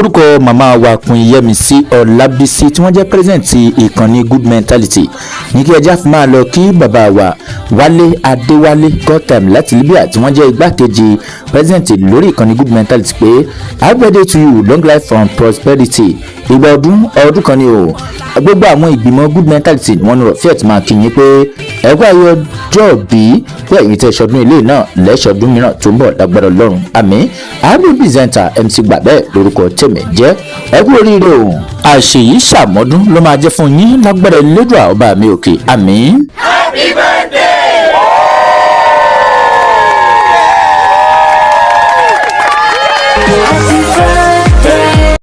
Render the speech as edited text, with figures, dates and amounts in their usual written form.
lórúkọ màmá wa Kúnyẹmísí Ọlábísí tí wọ́n jẹ́ president ìkànnì Good Mentality ní kí ẹjá fi máa lọ kí bàbá wa Wale Adewale God time láti Libya tí wọ́n jẹ́ igbákejì president lórí ìkànnì Good Mentality pé happy birthday to you, long life and prosperity. ìgbà ọdún kan ni o. gbogbo àwọn ìgbìmọ̀ Good Mentality ni wọ́n ní rọ̀fíẹ̀t máa kí yín pé ẹgbẹ́ ayé ọjọ́ bí pé ẹ̀yin tẹ́ ṣọdún ilé náà lẹ́ṣọdún mìíràn tó ń bọ̀ lágbára Ọlọ́run àmín. àbí pírẹsẹ̀ntà MC Gbàbẹ́ lórúkọ tèmi jẹ́ ẹ kú oríire o. àṣeyí ṣàmọ́dún ló máa jẹ́ fún yín lágbára Elédùà ọba mi òkè àmín.